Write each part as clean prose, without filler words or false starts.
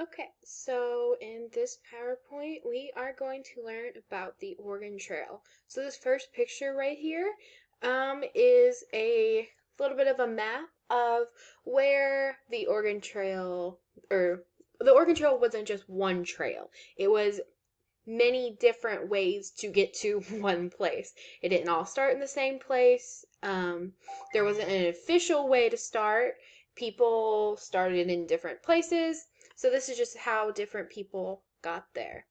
Okay, so in this PowerPoint, we are going to learn about the Oregon Trail. So this first picture right here is a little bit of a map of where the Oregon Trail, or the Oregon Trail wasn't just one trail. It was many different ways to get to one place. It didn't all start in the same place. There wasn't an official way to start. People started in different places. So this is just how different people got there.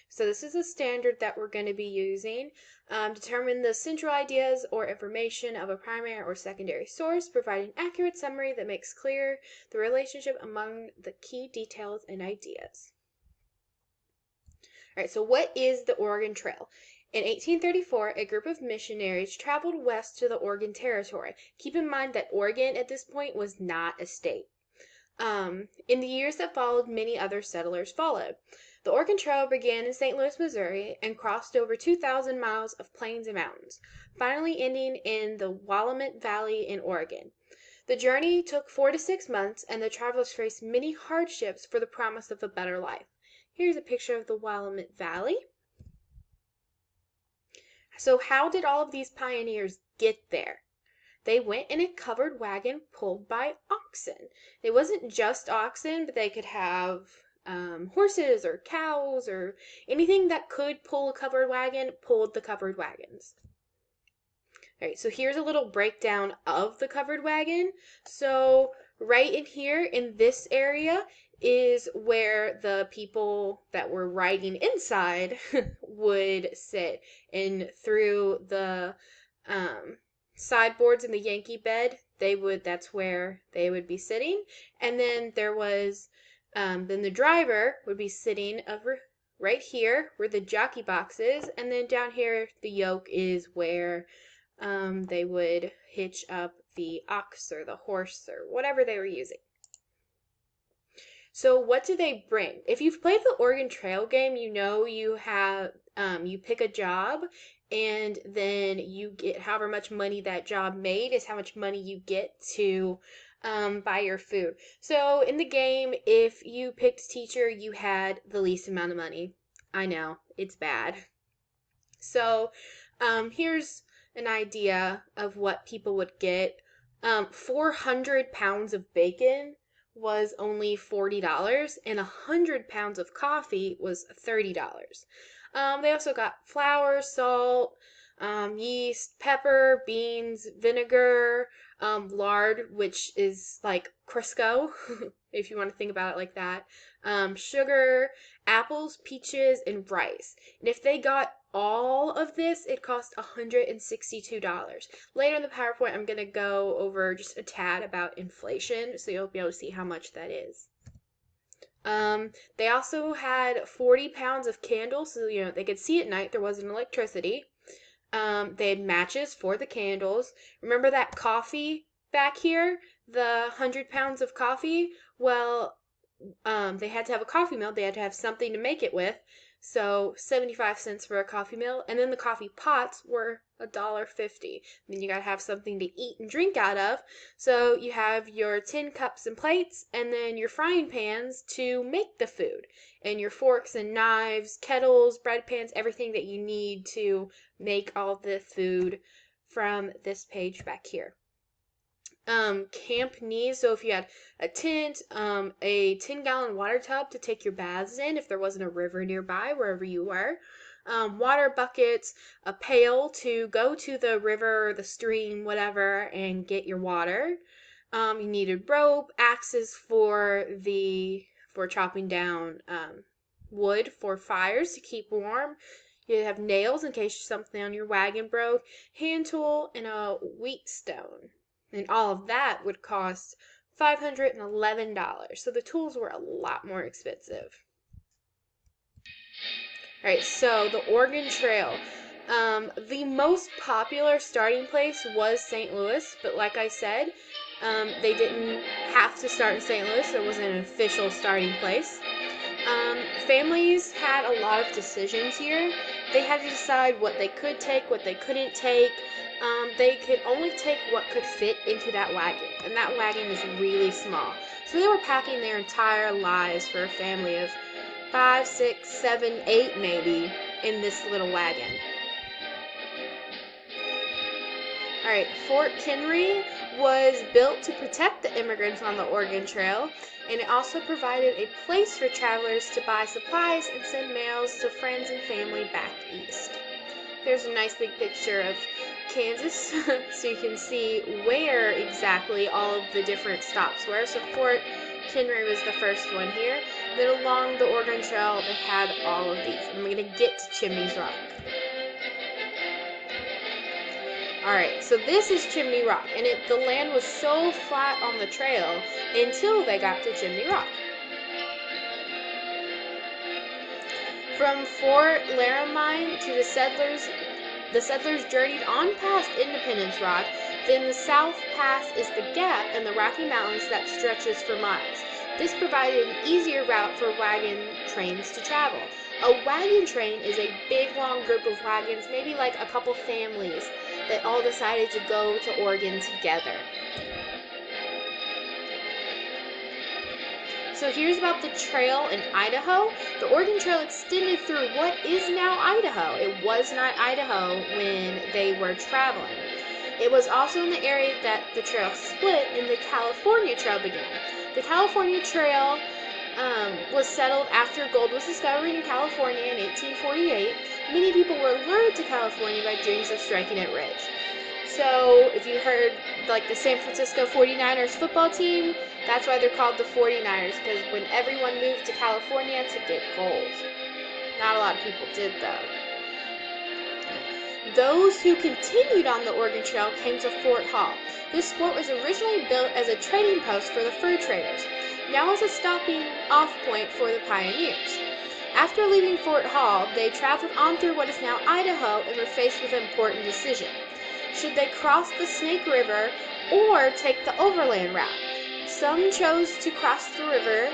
So this is a standard that we're going to be using. Determine the central ideas or information of a primary or secondary source. Provide an accurate summary that makes clear the relationship among the key details and ideas. All right, so what is the Oregon Trail? In 1834, a group of missionaries traveled west to the Oregon Territory. Keep in mind that Oregon at this point was not a state. In the years that followed, many other settlers followed. The Oregon Trail began in St. Louis, Missouri, and crossed over 2,000 miles of plains and mountains, finally ending in the Willamette Valley in Oregon. The journey took 4 to 6 months, and the travelers faced many hardships for the promise of a better life. Here's a picture of the Willamette Valley. So how did all of these pioneers get there? They went in a covered wagon pulled by oxen. It wasn't just oxen, but they could have horses or cows or anything that could pull a covered wagon, pulled the covered wagons. All right, so here's a little breakdown of the covered wagon. So right in here in this area is where the people that were riding inside would sit. And through the sideboards in the Yankee bed, that's where they would be sitting. And then there was then the driver would be sitting over right here where the jockey box is, and then down here the yoke is where they would hitch up the ox or the horse or whatever they were using. So what do they bring? If you've played the Oregon Trail game, you know you have you pick a job, and then you get however much money that job made is how much money you get to buy your food. So in the game, if you picked teacher, you had the least amount of money. I know, it's bad. So here's an idea of what people would get. 400 pounds of bacon was only $40, and 100 pounds of coffee was $30. They also got flour, salt, yeast, pepper, beans, vinegar, lard, which is like Crisco, if you want to think about it like that, sugar, apples, peaches, and rice. And if they got all of this, it cost $162. Later in the PowerPoint, I'm going to go over just a tad about inflation, so you'll be able to see how much that is. They also had 40 pounds of candles, so they could see at night. There wasn't electricity. They had matches for the candles. Remember that coffee back here? The 100 pounds of coffee? Well, they had to have a coffee mill. They had to have something to make it with. So 75 cents for a coffee mill. And then the coffee pots were $1.50. Then you got to have something to eat and drink out of. So you have your tin cups and plates, and then your frying pans to make the food. And your forks and knives, kettles, bread pans, everything that you need to make all the food from this page back here. Camp needs, so if you had a tent, a 10-gallon water tub to take your baths in if there wasn't a river nearby wherever you were, water buckets, a pail to go to the river or the stream, whatever, and get your water. You needed rope, axes for chopping down wood for fires to keep warm. You have nails in case something on your wagon broke, hand tool, and a wheat stone. And all of that would cost $511. So the tools were a lot more expensive. All right, so the Oregon Trail. The most popular starting place was St. Louis, but like I said, they didn't have to start in St. Louis. There wasn't an official starting place. Families had a lot of decisions here. They had to decide what they could take, what they couldn't take. They could only take what could fit into that wagon, and that wagon is really small. So they were packing their entire lives for a family of 5, 6, 7, 8 maybe in this little wagon. All right, Fort McHenry was built to protect the immigrants on the Oregon Trail, and it also provided a place for travelers to buy supplies and send mails to friends and family back east. Here's a nice big picture of Kansas, so you can see where exactly all of the different stops were. So Fort McHenry was the first one here. Then along the Oregon Trail, they had all of these. And we're going to get to Chimney Rock. Alright, so this is Chimney Rock, and the land was so flat on the trail until they got to Chimney Rock. From Fort Laramie to the settlers journeyed on past Independence Rock. Then the South Pass is the gap in the Rocky Mountains that stretches for miles. This provided an easier route for wagon trains to travel. A wagon train is a big, long group of wagons, maybe like a couple families, that all decided to go to Oregon together. So here's about the trail in Idaho. The Oregon Trail extended through what is now Idaho. It was not Idaho when they were traveling. It was also in the area that the trail split and the California Trail began. The California Trail was settled after gold was discovered in California in 1848. Many people were lured to California by dreams of striking it rich. So if you heard like the San Francisco 49ers football team, that's why they're called the 49ers, because when everyone moved to California to get gold. Not a lot of people did, though. Those who continued on the Oregon Trail came to Fort Hall. This fort was originally built as a trading post for the fur traders. Now as a stopping off point for the pioneers. After leaving Fort Hall, they traveled on through what is now Idaho and were faced with an important decision. Should they cross the Snake River or take the overland route? Some chose to cross the river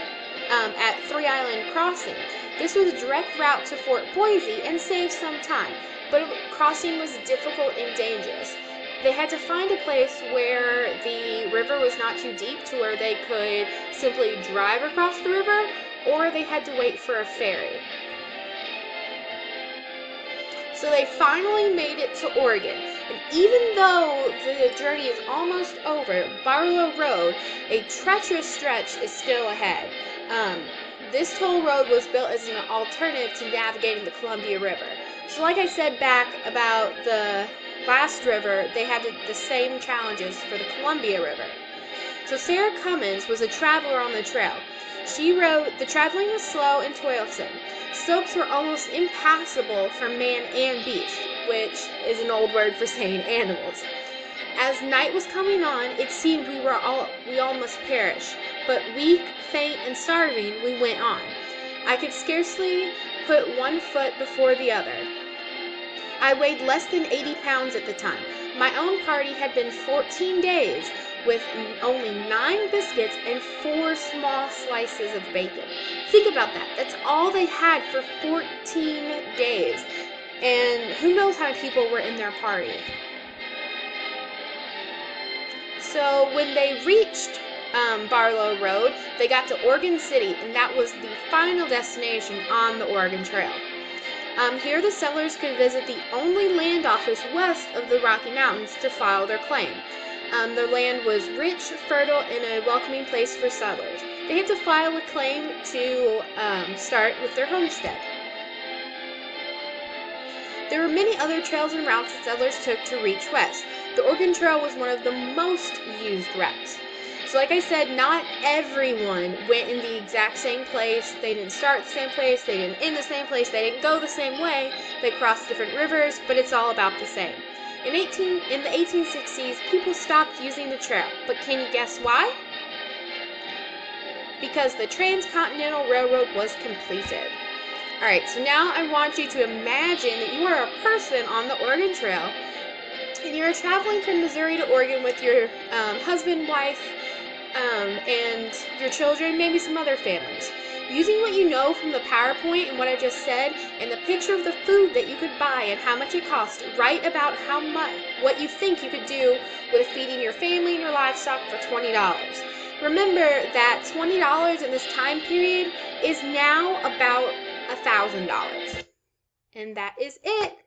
at Three Island Crossing. This was a direct route to Fort Boise and saved some time, but crossing was difficult and dangerous. They had to find a place where the river was not too deep to where they could simply drive across the river, or they had to wait for a ferry. So they finally made it to Oregon, and even though the journey is almost over, Barlow Road, a treacherous stretch, is still ahead. This toll road was built as an alternative to navigating the Columbia River. So like I said back about the last river, they had the same challenges for the Columbia River. So Sarah Cummins was a traveler on the trail. She wrote, "The traveling was slow and toilsome. Slopes were almost impassable for man and beast," which is an old word for saying animals. "As night was coming on, it seemed we all must perish, but weak, faint, and starving, we went on. I could scarcely put one foot before the other. I weighed less than 80 pounds at the time. My own party had been 14 days with only 9 biscuits and 4 small slices of bacon." Think about that. That's all they had for 14 days. And who knows how many people were in their party. So when they reached Barlow Road, they got to Oregon City, and that was the final destination on the Oregon Trail. Here the settlers could visit the only land office west of the Rocky Mountains to file their claim. Their land was rich, fertile, and a welcoming place for settlers. They had to file a claim to start with their homestead. There were many other trails and routes that settlers took to reach west. The Oregon Trail was one of the most used routes. So like I said, not everyone went in the exact same place. They didn't start the same place. They didn't end the same place. They didn't go the same way. They crossed different rivers, but it's all about the same. In the 1860s, people stopped using the trail. But can you guess why? Because the Transcontinental Railroad was completed. Alright, so now I want you to imagine that you are a person on the Oregon Trail, and you're traveling from Missouri to Oregon with your husband, wife, and your children, maybe some other families. Using what you know from the PowerPoint and what I just said, and the picture of the food that you could buy and how much it cost, write about what you think you could do with feeding your family and your livestock for $20. Remember that $20 in this time period is now about $1,000. And that is it.